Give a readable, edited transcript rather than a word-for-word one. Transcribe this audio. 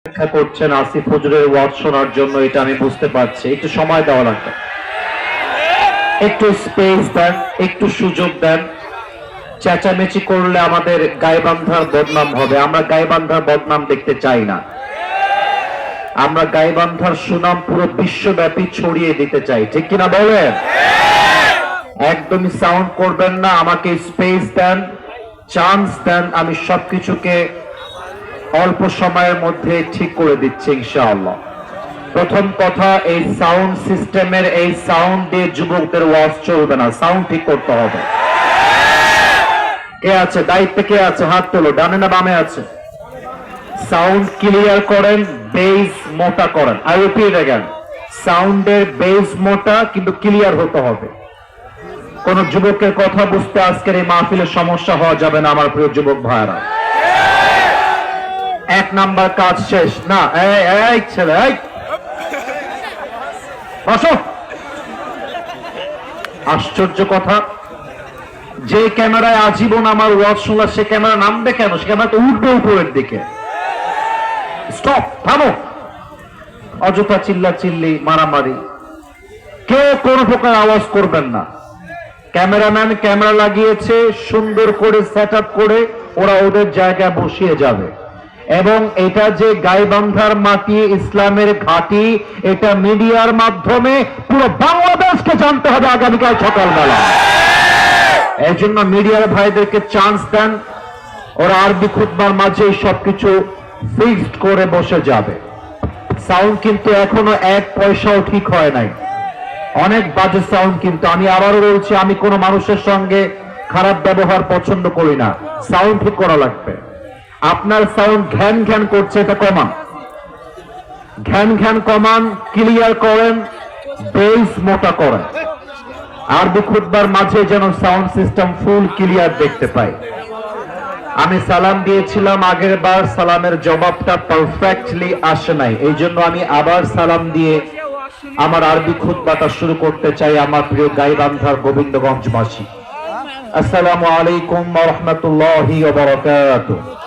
অপেক্ষা করছেন আসিফ হুজুরের ওয়াজ শোনার জন্য, এটা আমি বুঝতে পারছি। একটু সময় দেওয়া লাগবে, একটু স্পেস দেন, একটু সুযোগ দেন। চেঁচামেচি করলে আমাদের গাইবান্ধার বদনাম হবে। আমরা গাইবান্ধার বদনাম দেখতে চাই না। আমরা গাইবান্ধার সুনাম পুরো বিশ্বব্যাপী ছড়িয়ে দিতে চাই, ঠিক কিনা বলেন? একদমই সাউন্ড করবেন না, আমাকে স্পেস দেন, চান্স দেন, আমি সবকিছুকে অল্প সময়ের মধ্যে ঠিক করে দিচ্ছি ইনশাআল্লাহ। প্রথম কথা, এই সাউন্ড সিস্টেমের এই সাউন্ড দিয়ে যুবকদের ওয়াজ চলবে না, সাউন্ড ঠিক করতে হবে। কে আছে দায়িত্বে? কে আছে? হাত তোলো। ডানে না বামে আছে? সাউন্ড ক্লিয়ার করেন, বেস মোটা করেন। আই রিপিট अगेन, সাউন্ডের বেস মোটা কিন্তু ক্লিয়ার হতে হবে। কোন যুবকের কথা বুঝতে আজকের এই মাহফিলের সমস্যা হওয়া যাবে না আমার প্রিয় যুবক ভাইরা। এক নাম্বার কাজ শেষ না। এই ছেলে, এই বসো। আশ্চর্য কথা, যে ক্যামেরায় আজীবন আমার ওয়াজ শুনলা সে ক্যামেরা নামবে কেন? সে ক্যামেরা তো উঠবে উপরের দিকে। স্টপ, থামো। অযথা চিল্লা চিল্লি, মারামারি, কেউ কোন প্রকার আওয়াজ করবেন না। ক্যামেরাম্যান ক্যামেরা লাগিয়েছে, সুন্দর করে সেট আপ করে ওরা ওদের জায়গায় বসিয়ে যাবে। এবং এটা যে গাইবান্ধার মাটি, ইসলামের ঘাঁটি, এটা মিডিয়ার মাধ্যমে পুরো বাংলাদেশকে জানতে হবে আগামীকাল সকালবেলা। এই জন্য মিডিয়ার ভাইদেরকে চান্স দেন, ওরা আরবি খুতবার মাঝে সবকিছু ফিক্সড করে বসে যাবে। সাউন্ড কিন্তু এখনো এক পয়সাও ঠিক হয় নাই, অনেক বাজে সাউন্ড। কিন্তু আমি আবারও বলছি, আমি কোনো মানুষের সঙ্গে খারাপ ব্যবহার পছন্দ করি না। সাউন্ড ঠিক করা লাগবে। আপনার সাউন্ড ঘ্যান ঘ্যান করছে, এটা কমান। ঘ্যান ঘ্যান কমান, ক্লিয়ার করেন, বেস মোটা করেন। আরবি খুতবার মাঝে যেন সাউন্ড সিস্টেম ফুল ক্লিয়ার দেখতে পাই। আমি সালাম দিয়েছিলাম আগের বার, সালামের জবাবটা পারফেক্টলি আসে নাই। এই জন্য আমি আবার সালাম দিয়ে আমার আরবি খুতবাটা শুরু করতে চাই। আমার প্রিয় গাইবান্ধার গোবিন্দগঞ্জবাসী, আসসালামু আলাইকুম ওয়া রাহমাতুল্লাহি ওয়া বারাকাতুহু।